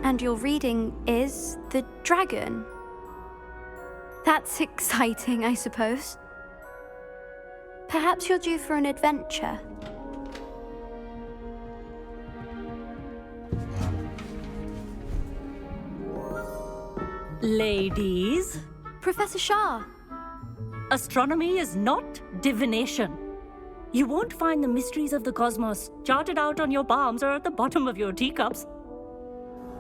And your reading is the dragon. That's exciting, I suppose. Perhaps you're due for an adventure. Ladies, Professor Shah. astronomy is not divination. You won't find the mysteries of the cosmos charted out on your palms or at the bottom of your teacups.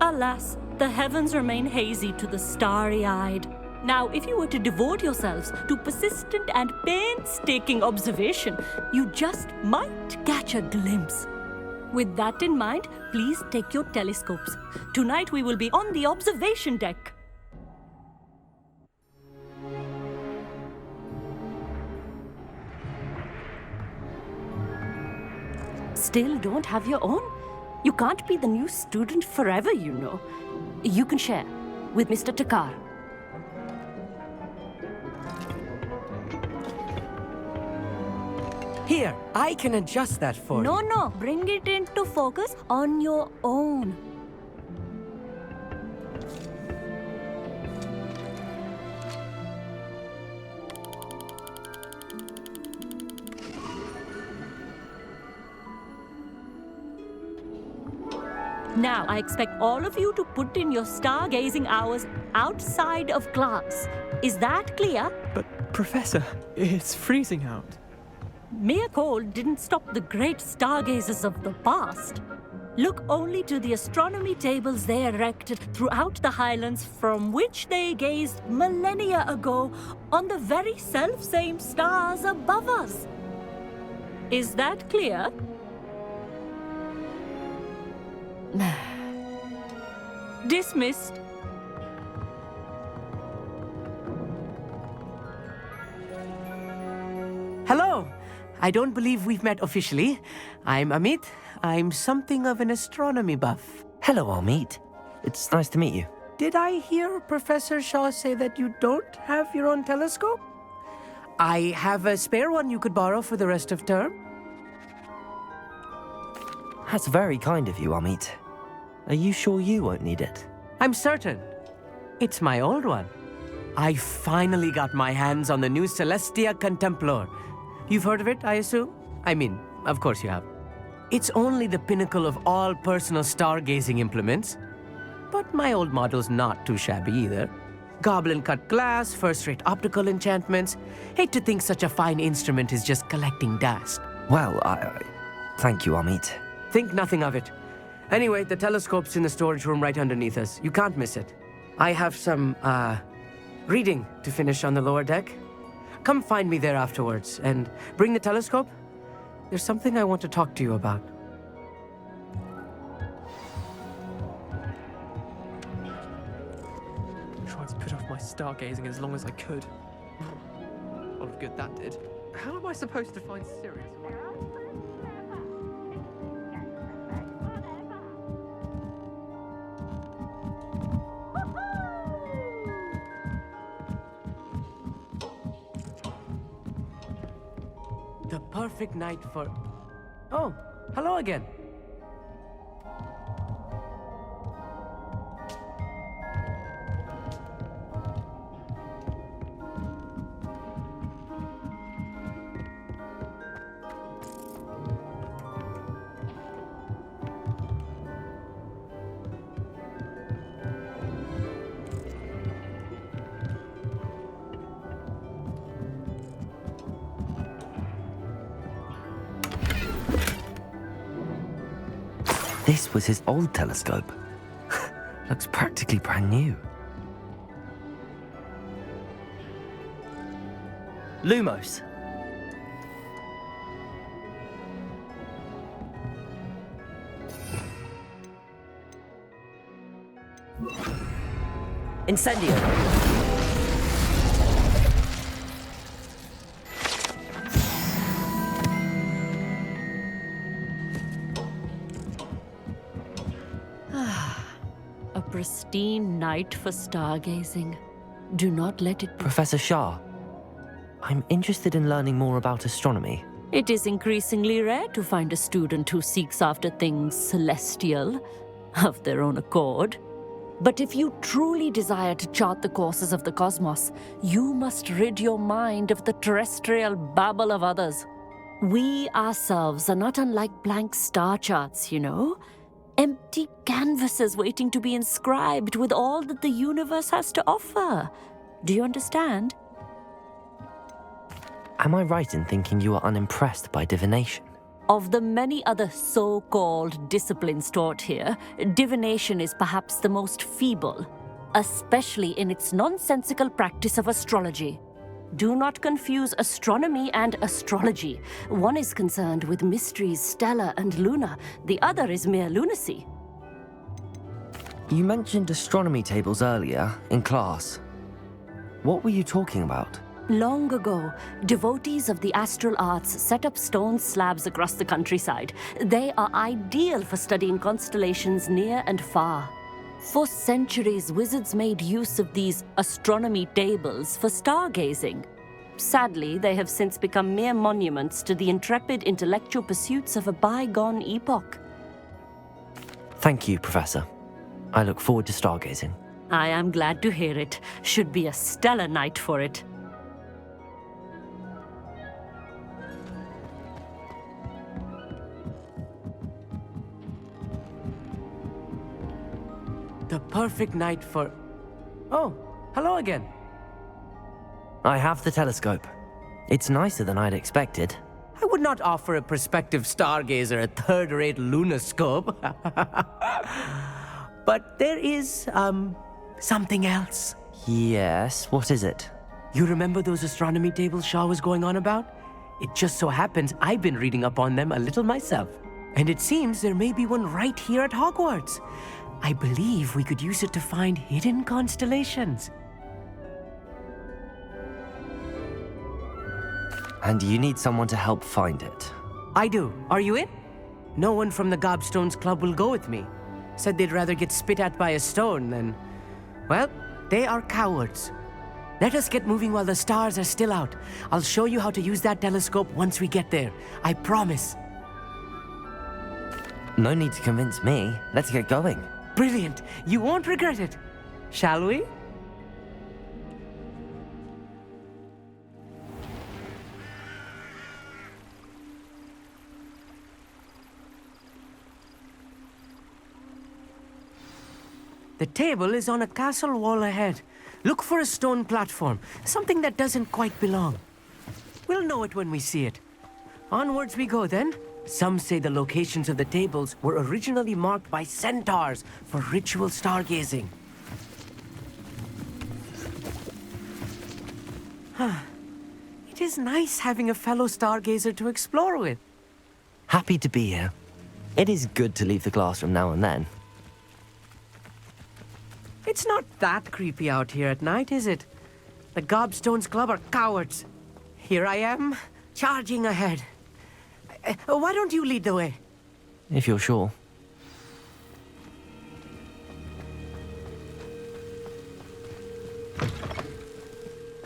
Alas, the heavens remain hazy to the starry-eyed. Now, if you were to devote yourselves to persistent and painstaking observation, you just might catch a glimpse. With that in mind, please take your telescopes. Tonight we will be on the observation deck. Still don't have your own? You can't be the new student forever, you know. You can share with Mr. Takar. Here, I can adjust that for you. No, bring it into focus on your own. Now, I expect all of you to put in your stargazing hours outside of class. Is that clear? But, Professor, it's freezing out. Mere cold didn't stop the great stargazers of the past. Look only to the astronomy tables they erected throughout the highlands from which they gazed millennia ago on the very self-same stars above us. Is that clear? Dismissed. Hello! I don't believe we've met officially. I'm Amit. I'm something of an astronomy buff. Hello, Amit. It's nice to meet you. Did I hear Professor Shaw say that you don't have your own telescope? I have a spare one you could borrow for the rest of term. That's very kind of you, Amit. Are you sure you won't need it? I'm certain. It's my old one. I finally got my hands on the new Celestia Contemplar. You've heard of it, I assume? I mean, of course you have. It's only the pinnacle of all personal stargazing implements. But my old model's not too shabby either. Goblin-cut glass, first-rate optical enchantments. Hate to think such a fine instrument is just collecting dust. Well, thank you, Amit. Think nothing of it. Anyway, the telescope's in the storage room right underneath us. You can't miss it. I have some, reading to finish on the lower deck. Come find me there afterwards, and bring the telescope. There's something I want to talk to you about. I tried to put off my stargazing as long as I could. A lot of good that did. How am I supposed to find Sirius? The perfect night for... Oh, hello again. This was his old telescope. Looks practically brand new. Lumos. Incendio. A pristine night for stargazing. Do not let it be. Professor Shah, I'm interested in learning more about astronomy. It is increasingly rare to find a student who seeks after things celestial of their own accord. But if you truly desire to chart the courses of the cosmos, you must rid your mind of the terrestrial babble of others. We ourselves are not unlike blank star charts, you know? Empty canvases waiting to be inscribed with all that the universe has to offer. Do you understand? Am I right in thinking you are unimpressed by divination? Of the many other so-called disciplines taught here, divination is perhaps the most feeble, especially in its nonsensical practice of astrology. Do not confuse astronomy and astrology. One is concerned with mysteries stellar and lunar, the other is mere lunacy. You mentioned astronomy tables earlier in class. What were you talking about? Long ago, devotees of the astral arts set up stone slabs across the countryside. They are ideal for studying constellations near and far. For centuries, wizards made use of these astronomy tables for stargazing. Sadly, they have since become mere monuments to the intrepid intellectual pursuits of a bygone epoch. Thank you, Professor. I look forward to stargazing. I am glad to hear it. Should be a stellar night for it. The perfect night for... Oh, hello again. I have the telescope. It's nicer than I'd expected. I would not offer a prospective stargazer a third-rate lunoscope. But there is, something else. Yes, what is it? You remember those astronomy tables Shaw was going on about? It just so happens I've been reading up on them a little myself. And it seems there may be one right here at Hogwarts. I believe we could use it to find hidden constellations. And you need someone to help find it. I do. Are you in? No one from the Gobstones Club will go with me. Said they'd rather get spit at by a stone than... Well, they are cowards. Let us get moving while the stars are still out. I'll show you how to use that telescope once we get there. I promise. No need to convince me. Let's get going. Brilliant. You won't regret it. Shall we? The table is on a castle wall ahead. Look for a stone platform, something that doesn't quite belong. We'll know it when we see it. Onwards we go then. Some say the locations of the tables were originally marked by centaurs for ritual stargazing. It is nice having a fellow stargazer to explore with. Happy to be here. It is good to leave the classroom now and then. It's not that creepy out here at night, is it? The Gobstones Club are cowards. Here I am, charging ahead. Why don't you lead the way? If you're sure.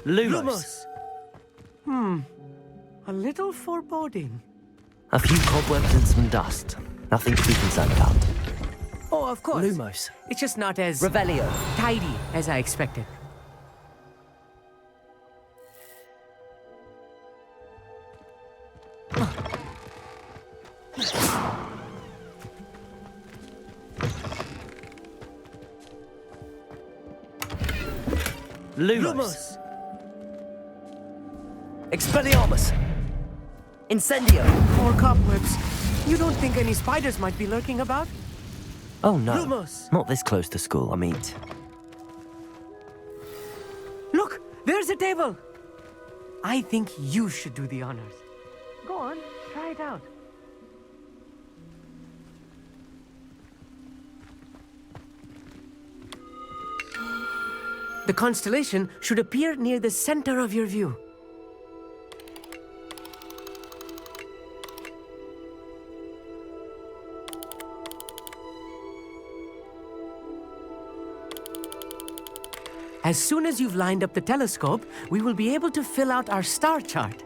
Lumos. A little foreboding. A few cobwebs and some dust. Nothing to be concerned about. Oh, of course. Lumos. It's just not as Revelio. tidy as I expected. Lumos. Expelliarmus. Incendio. More cobwebs. You don't think any spiders might be lurking about? Oh no. Lumos. Not this close to school, I mean. Look, there's a table. I think you should do the honors. Go on, try it out. The constellation should appear near the center of your view. As soon as you've lined up the telescope, we will be able to fill out our star chart.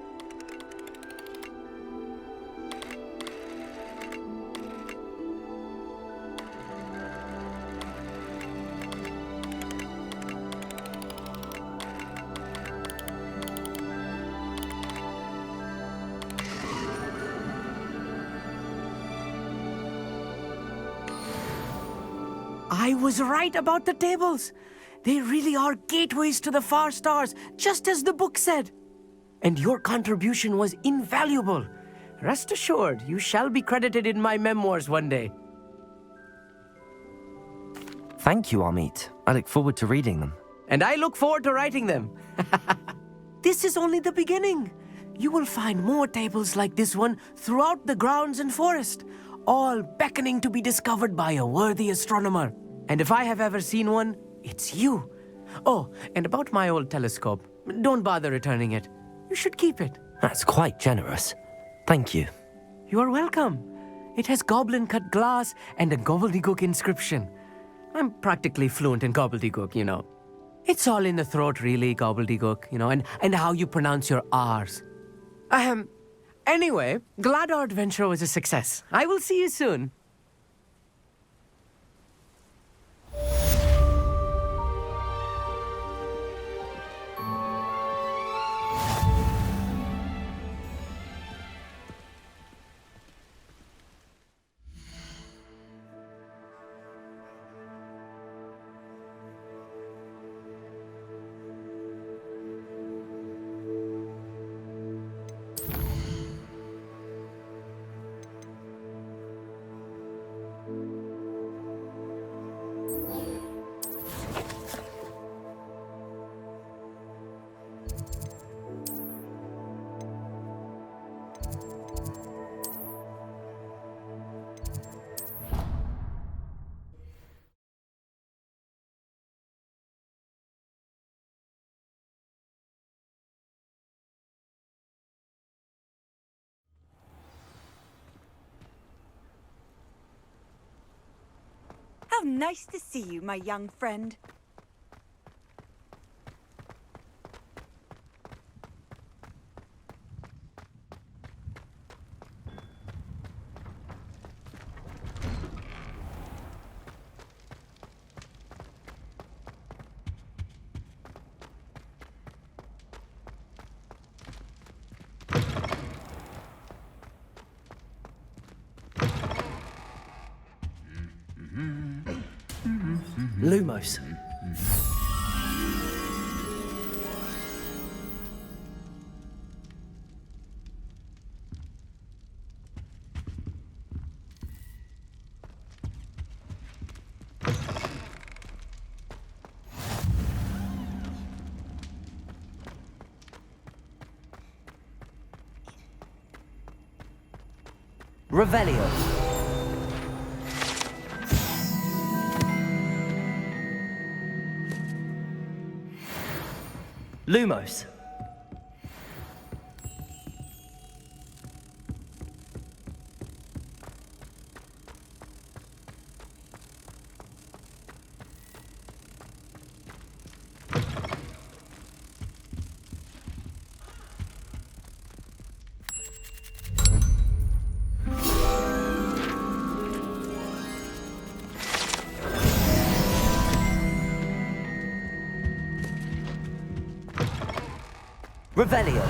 I was right about the tables. They really are gateways to the far stars, just as the book said. And your contribution was invaluable. Rest assured, you shall be credited in my memoirs one day. Thank you, Amit. I look forward to reading them. And I look forward to writing them. This is only the beginning. You will find more tables like this one throughout the grounds and forest, all beckoning to be discovered by a worthy astronomer. And if I have ever seen one, it's you. Oh, and about my old telescope, don't bother returning it. You should keep it. That's quite generous. Thank you. You are welcome. It has goblin-cut glass and a gobbledygook inscription. I'm practically fluent in gobbledygook, you know. It's all in the throat, really, gobbledygook, you know, and how you pronounce your R's. Anyway, glad our adventure was a success. I will see you soon. How nice to see you, my young friend. Lumos. Revelio. Lumos. Revelio.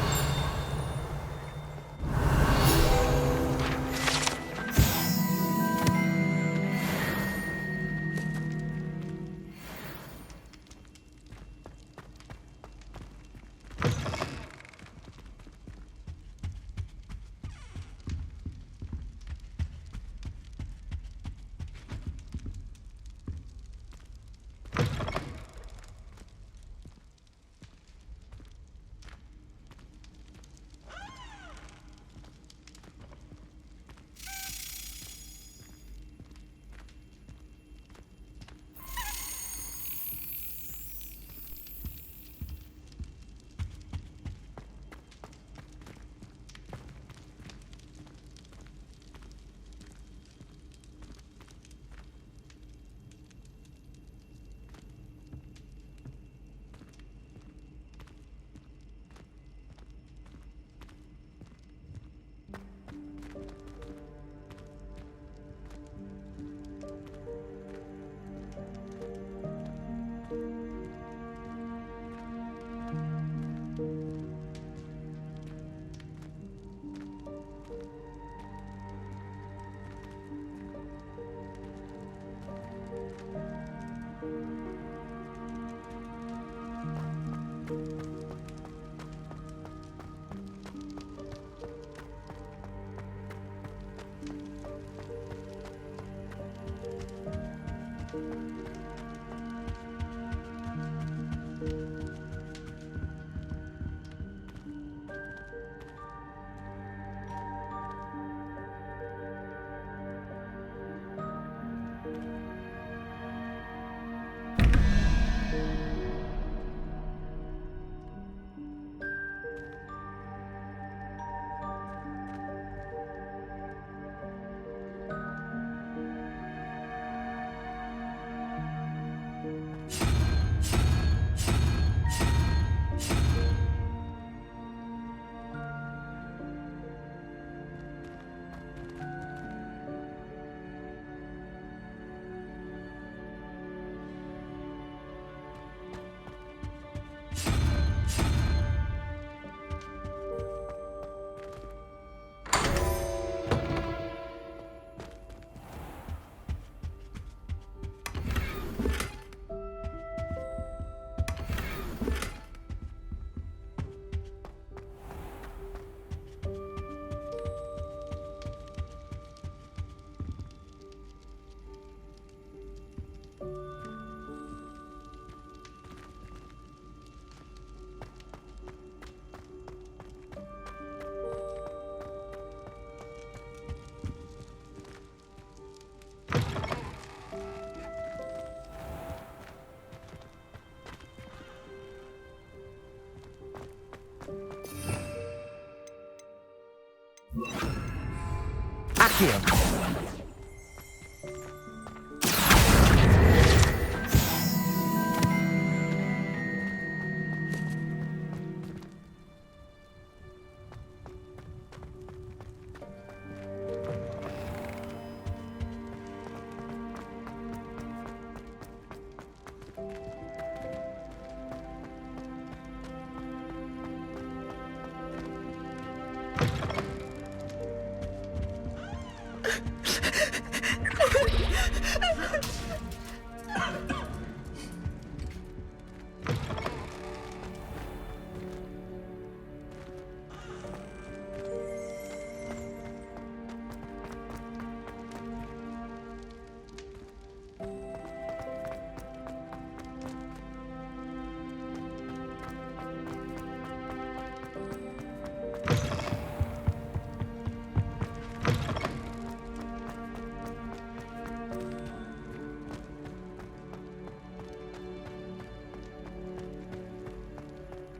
Accio!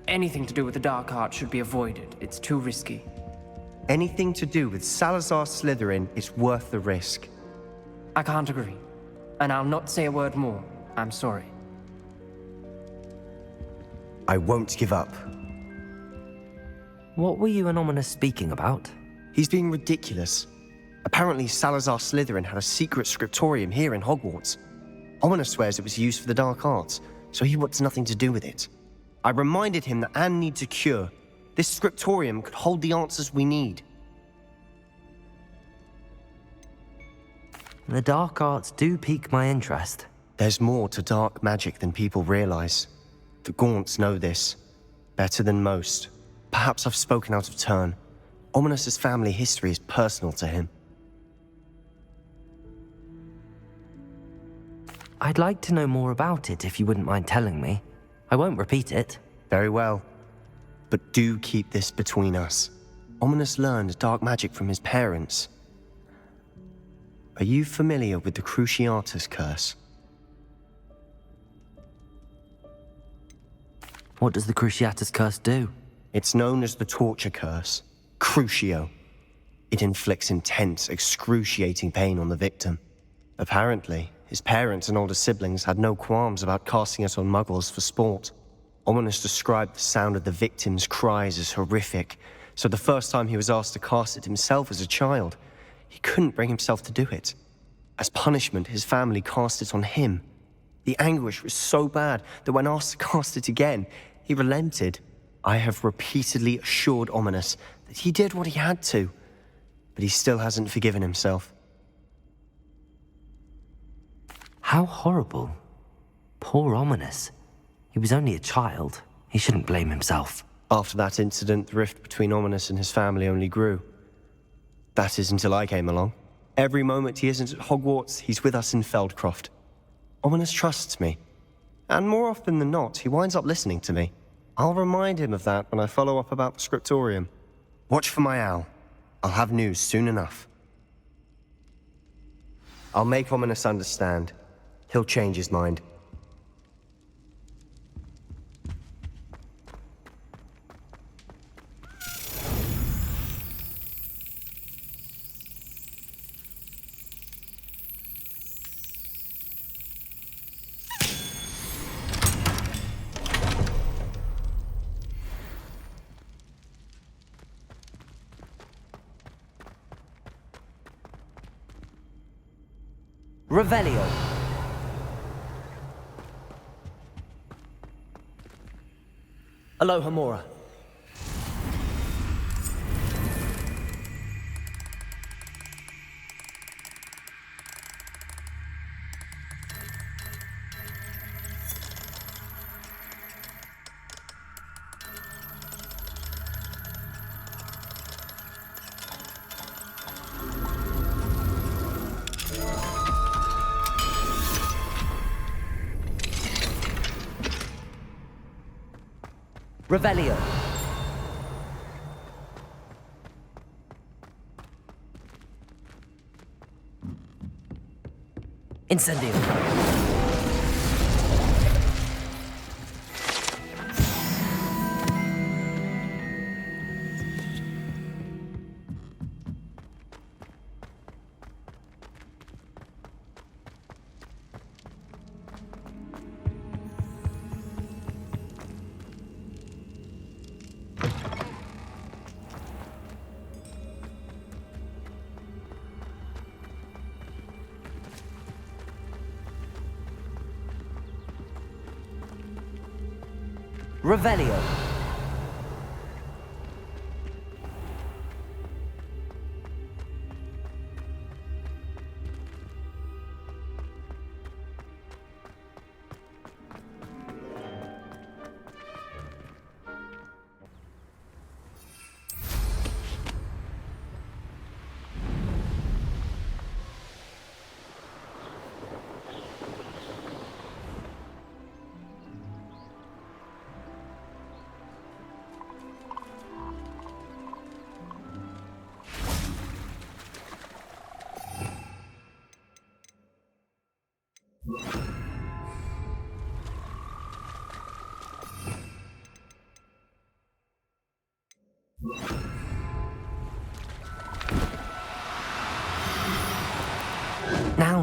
Anything to do with the dark arts should be avoided. It's too risky. Anything to do with Salazar Slytherin is worth the risk. I can't agree. And I'll not say a word more. I'm sorry. I won't give up. What were you and Ominous speaking about? He's being ridiculous. Apparently, Salazar Slytherin had a secret scriptorium here in Hogwarts. Ominous swears it was used for the dark arts, so he wants nothing to do with it. I reminded him that Anne needs a cure. This scriptorium could hold the answers we need. The dark arts do pique my interest. There's more to dark magic than people realize. The Gaunts know this better than most. Perhaps I've spoken out of turn. Ominous's family history is personal to him. I'd like to know more about it if you wouldn't mind telling me. I won't repeat it. Very well. But do keep this between us. Ominous learned dark magic from his parents. Are you familiar with the Cruciatus curse? What does the Cruciatus curse do? It's known as the torture curse, Crucio. It inflicts intense, excruciating pain on the victim. Apparently, his parents and older siblings had no qualms about casting it on muggles for sport. Ominous described the sound of the victim's cries as horrific, so the first time he was asked to cast it himself as a child, he couldn't bring himself to do it. As punishment, his family cast it on him. The anguish was so bad that when asked to cast it again, he relented. I have repeatedly assured Ominous that he did what he had to, but he still hasn't forgiven himself. How horrible. Poor Ominous. He was only a child. He shouldn't blame himself. After that incident, the rift between Ominous and his family only grew. That is until I came along. Every moment he isn't at Hogwarts, he's with us in Feldcroft. Ominous trusts me. And more often than not, he winds up listening to me. I'll remind him of that when I follow up about the scriptorium. Watch for my owl. I'll have news soon enough. I'll make Ominous understand. He'll change his mind. Revelio. Aloha Mora. Revelio. Incendio. Revelio.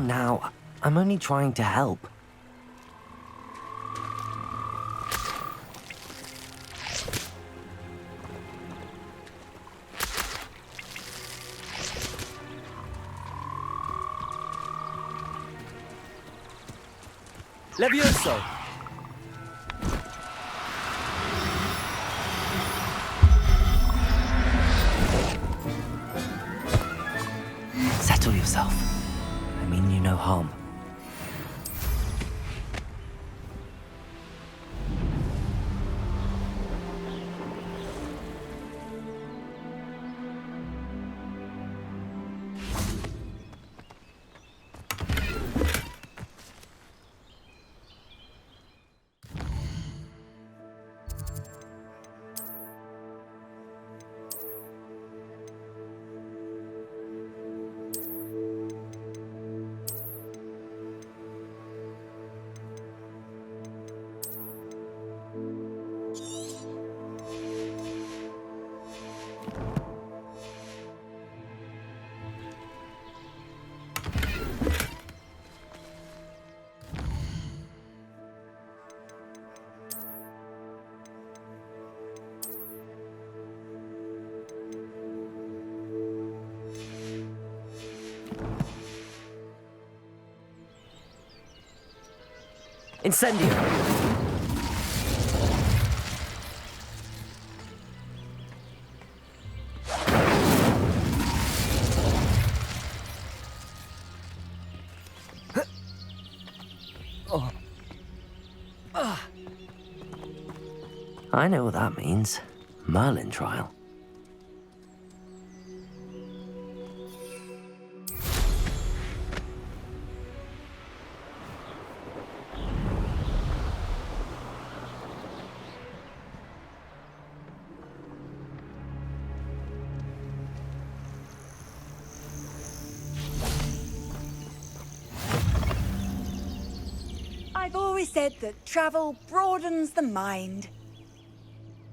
Now, I'm only trying to help. Levioso! Settle yourself. I mean you no harm. Incendio! I know what that means. Merlin trial. I've always said that travel broadens the mind.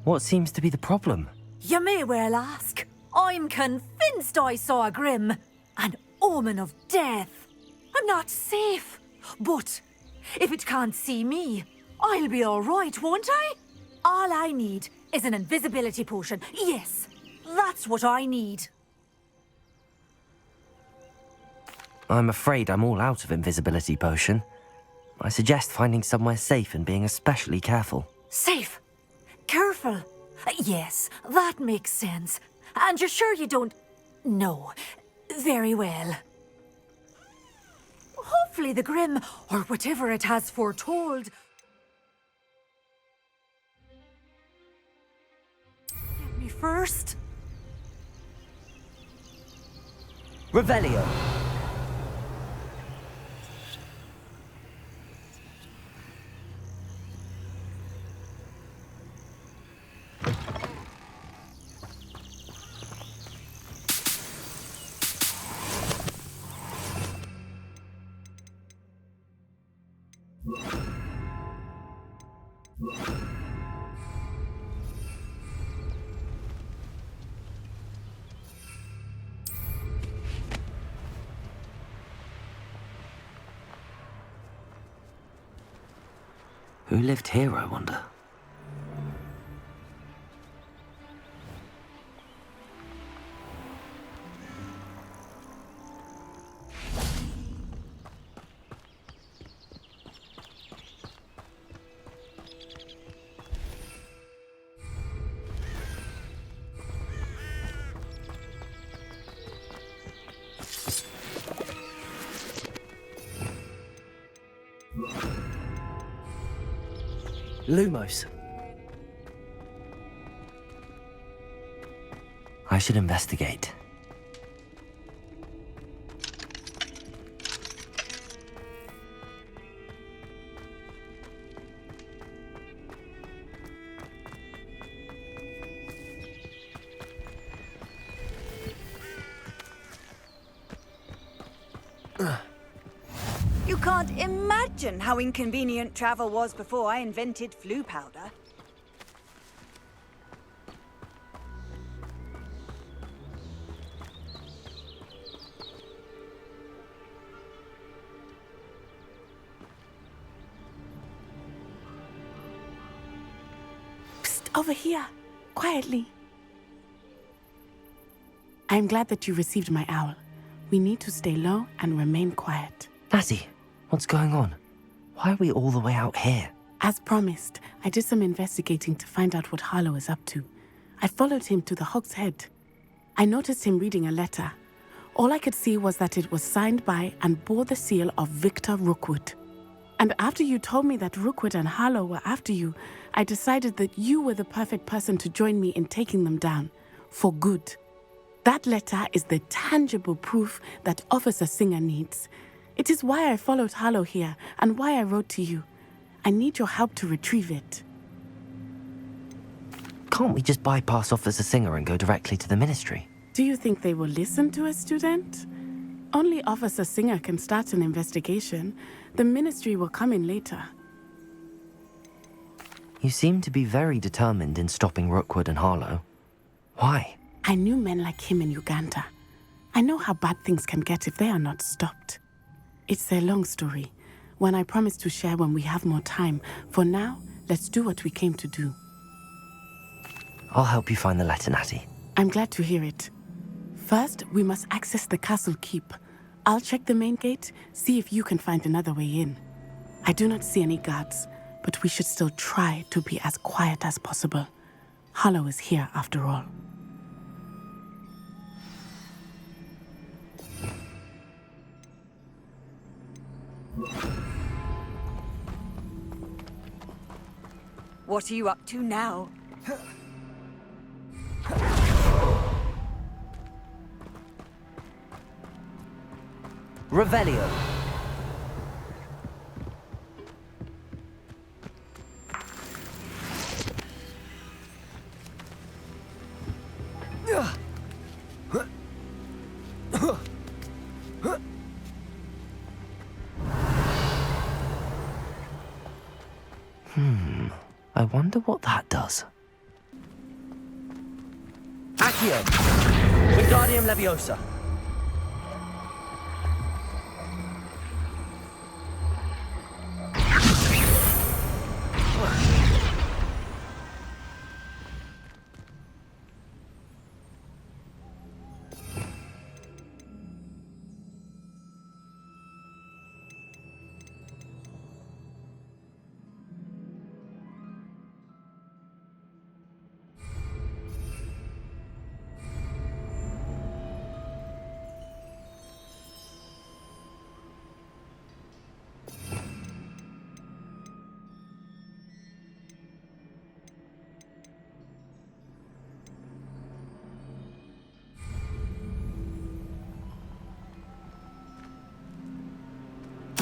What seems to be the problem? You may well ask. I'm convinced I saw a grim, an omen of death. I'm not safe, but if it can't see me, I'll be all right, won't I? All I need is an invisibility potion. Yes, that's what I need. I'm afraid I'm all out of invisibility potion. I suggest finding somewhere safe and being especially careful. Safe. Careful. Yes, that makes sense. And you're sure you don't... No. Very well. Hopefully the Grim, or whatever it has foretold... Get me first. Revelio. Who lived here, I wonder? Lumos. I should investigate. You can't imagine how inconvenient travel was before I invented flu powder. Psst, over here. Quietly. I'm glad that you received my owl. We need to stay low and remain quiet. Natty, what's going on? Why are we all the way out here? As promised, I did some investigating to find out what Harlow is up to. I followed him to the Hog's Head. I noticed him reading a letter. All I could see was that it was signed by and bore the seal of Victor Rookwood. And after you told me that Rookwood and Harlow were after you, I decided that you were the perfect person to join me in taking them down. For good. That letter is the tangible proof that Officer Singer needs. It is why I followed Harlow here and why I wrote to you. I need your help to retrieve it. Can't we just bypass Officer Singer and go directly to the Ministry? Do you think they will listen to a student? Only Officer Singer can start an investigation. The Ministry will come in later. You seem to be very determined in stopping Rookwood and Harlow. Why? I knew men like him in Uganda. I know how bad things can get if they are not stopped. It's a long story, one I promise to share when we have more time. For now, let's do what we came to do. I'll help you find the letter, Natty. I'm glad to hear it. First, we must access the castle keep. I'll check the main gate, see if you can find another way in. I do not see any guards, but we should still try to be as quiet as possible. Harlow is here after all. What are you up to now? Revelio. I wonder what that does. Accio! Wingardium Leviosa!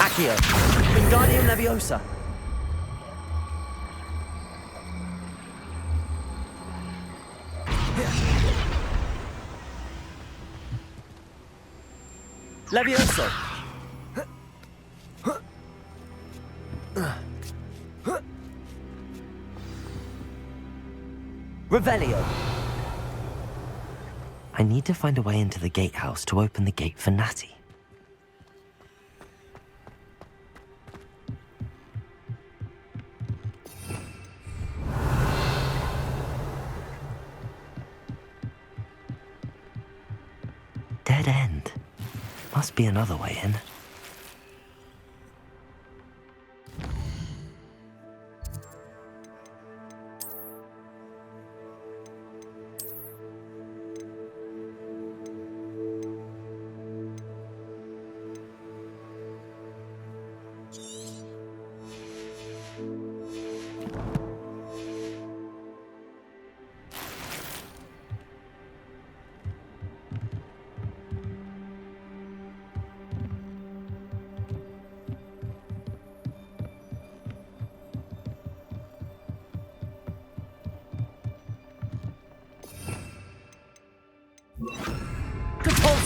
Accio! Wingardium Leviosa! Levioso! Revelio! I need to find a way into the gatehouse to open the gate for Natty. Dead end. Must be another way in.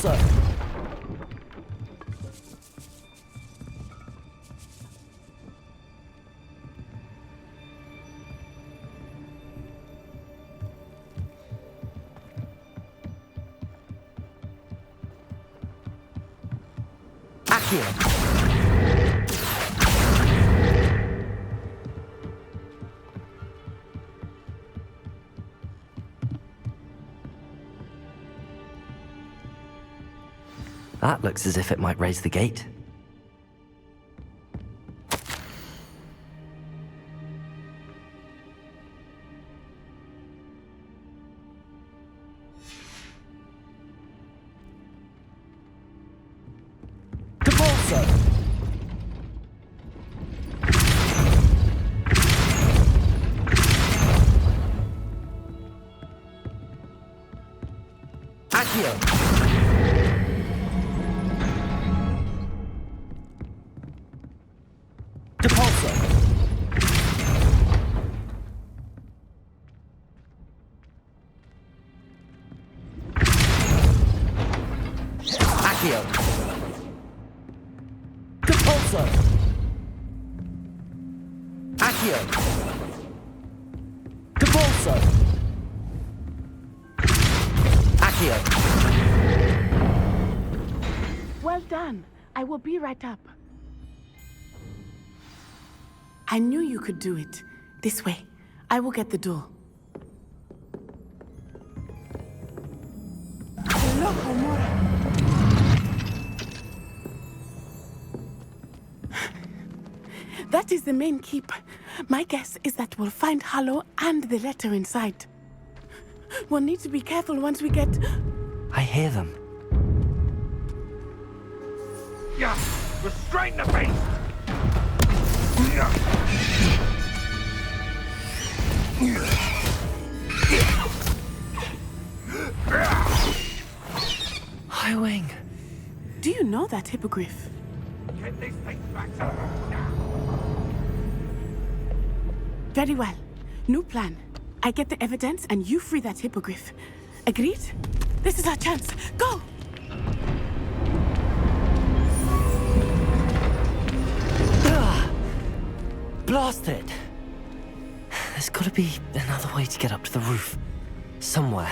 Repulsor! Accio! That looks as if it might raise the gate. Repulsor! Accio! Accio! Repulsor! Accio! Repulsor! Accio! Well done. I will be right up. I knew you could do it. This way. I will get the door. Loco, Mora. That is the main keep. My guess is that we'll find Hollow and the letter inside. We'll need to be careful once we get... I hear them. Yeah! Restrain the beast! High Wing. Do you know that hippogriff? Get this thing back to the now! Very well. New plan. I get the evidence and you free that hippogriff. Agreed? This is our chance. Go! Blasted! There's gotta be another way to get up to the roof. Somewhere.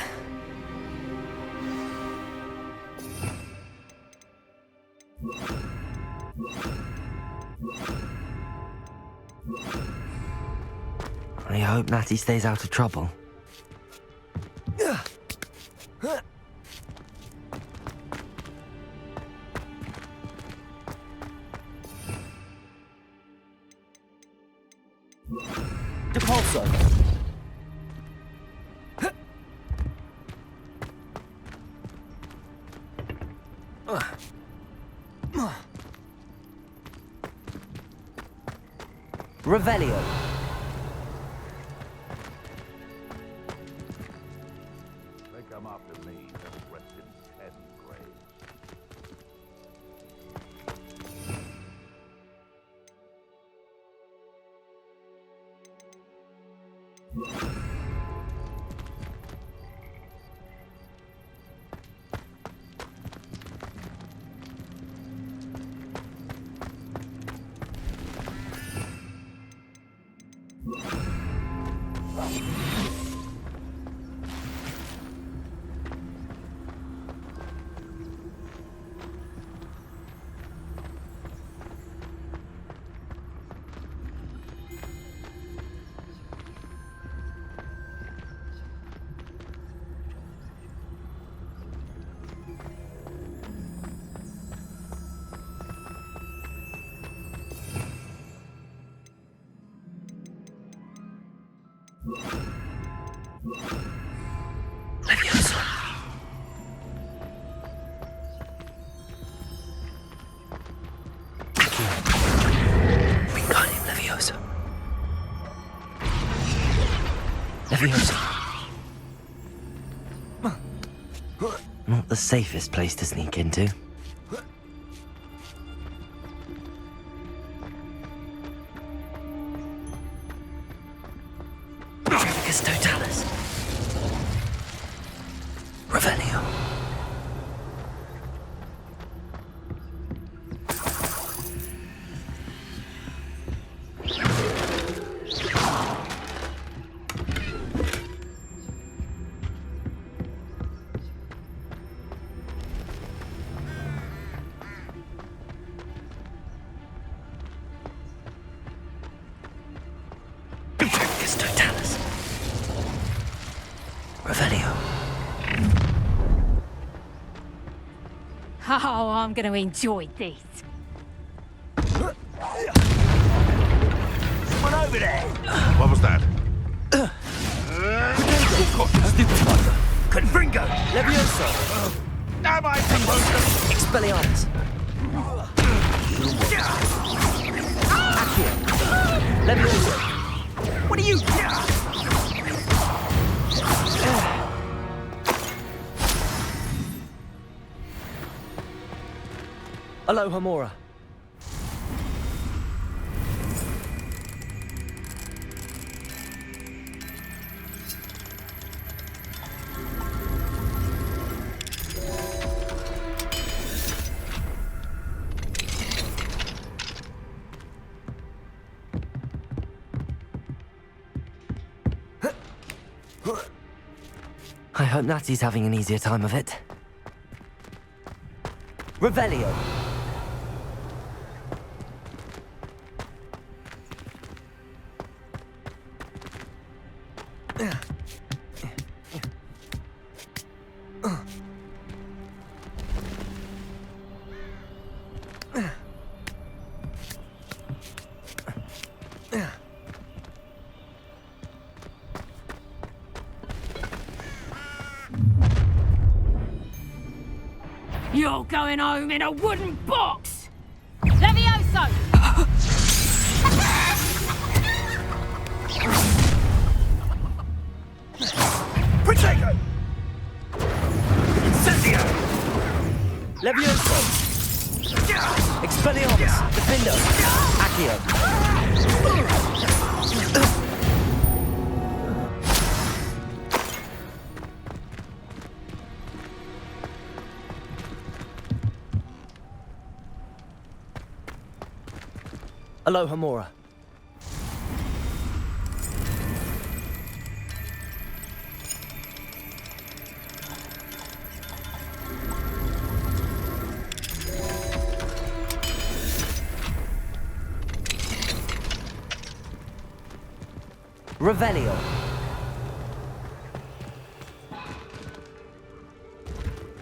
I hope Natty stays out of trouble. Repulsor! Revelio! They come after me, they'll rest in 10 graves. Leviosa! We got him, Leviosa. Leviosa. Not the safest place to sneak into. Trevicus Totalis. Revelio. Oh, I'm going to enjoy this. Someone over there! What was that? Confringo! Levioso! Am I supposed to... Expelliarmus! Accio! Levioso! What are you... Aloha Mora. I hope Natty's having an easier time of it. Revelio. You're going home in a wooden box! Levioso! Protego! Incendio! Levioso! Expelliarmus! Defendo! Accio! Aloha Mora. Revelio.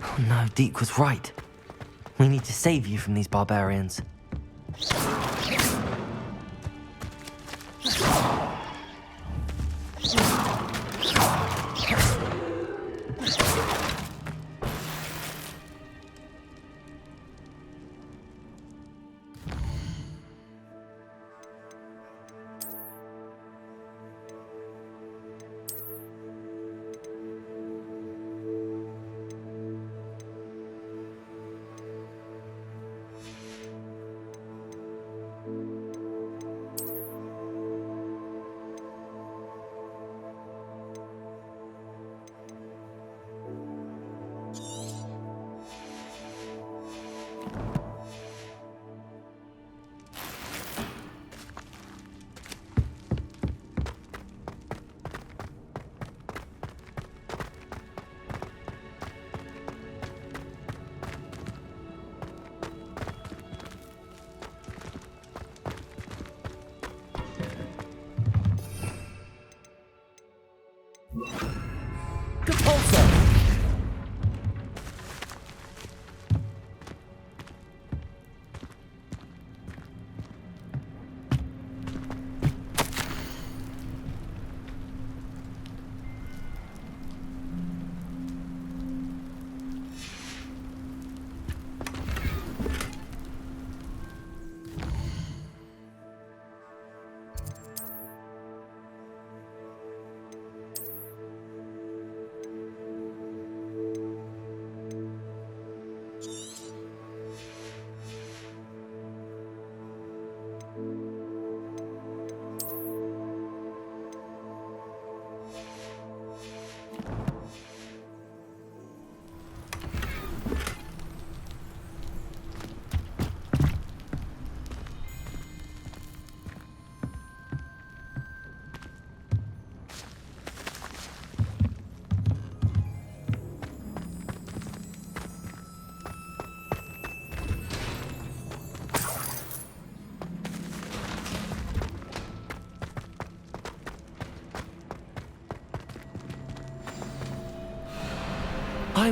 Oh no, Deke was right. We need to save you from these barbarians.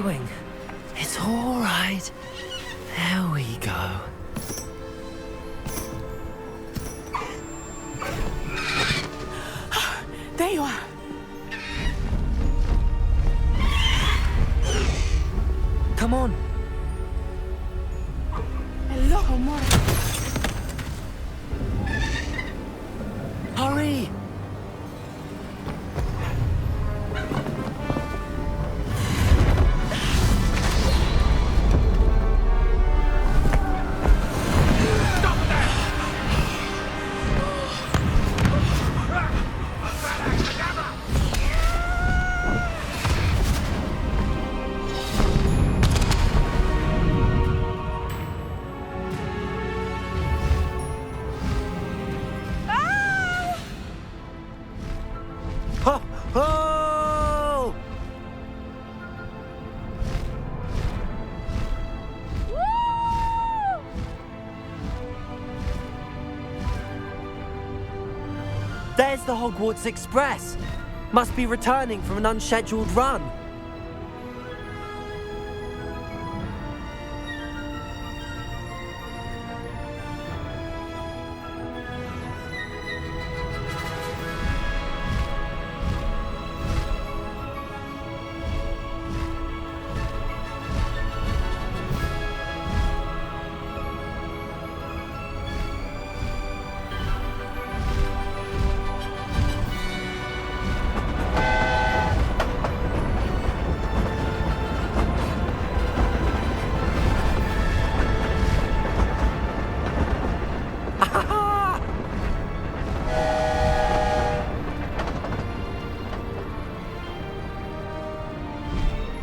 Wing, it's all right. There we go. There you are. Come on. Hello, Homura. Hurry! Ho! Ho! There's the Hogwarts Express. Must be returning from an unscheduled run.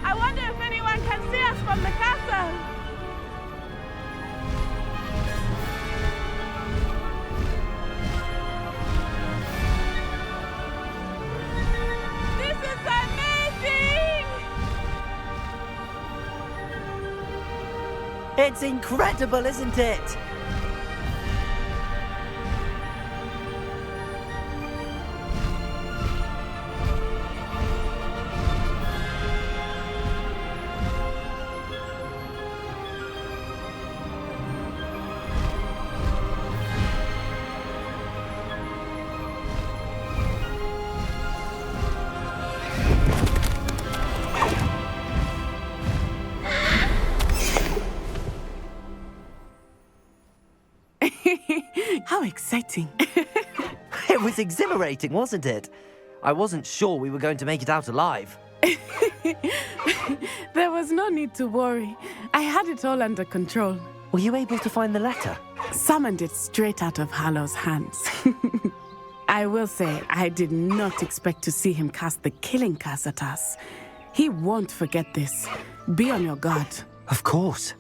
I wonder if anyone can see us from the castle. This is amazing! It's incredible, isn't it? How exciting. It was exhilarating, wasn't it? I wasn't sure we were going to make it out alive. There was no need to worry. I had it all under control. Were you able to find the letter? Summoned it straight out of Hallow's hands. I will say, I did not expect to see him cast the killing curse at us. He won't forget this. Be on your guard. Of course.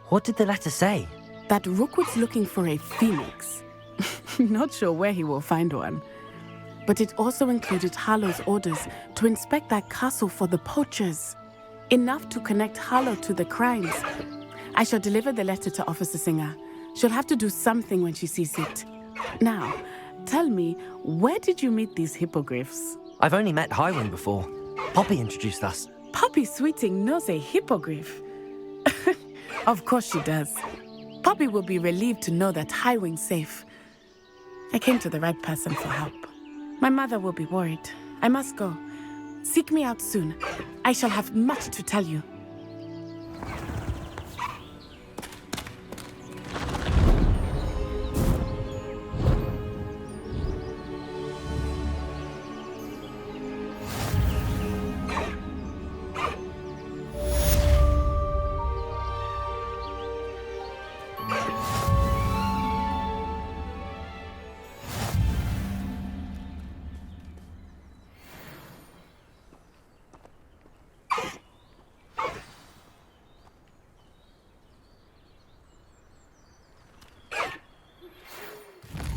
What did the letter say? That Rookwood's looking for a phoenix. Not sure where he will find one. But it also included Hallow's orders to inspect that castle for the poachers. Enough to connect Hallow to the crimes. I shall deliver the letter to Officer Singer. She'll have to do something when she sees it. Now, tell me, where did you meet these hippogriffs? I've only met Highwing before. Poppy introduced us. Poppy Sweeting knows a hippogriff. Of course she does. Poppy will be relieved to know that Highwing's safe. I came to the right person for help. My mother will be worried. I must go. Seek me out soon. I shall have much to tell you.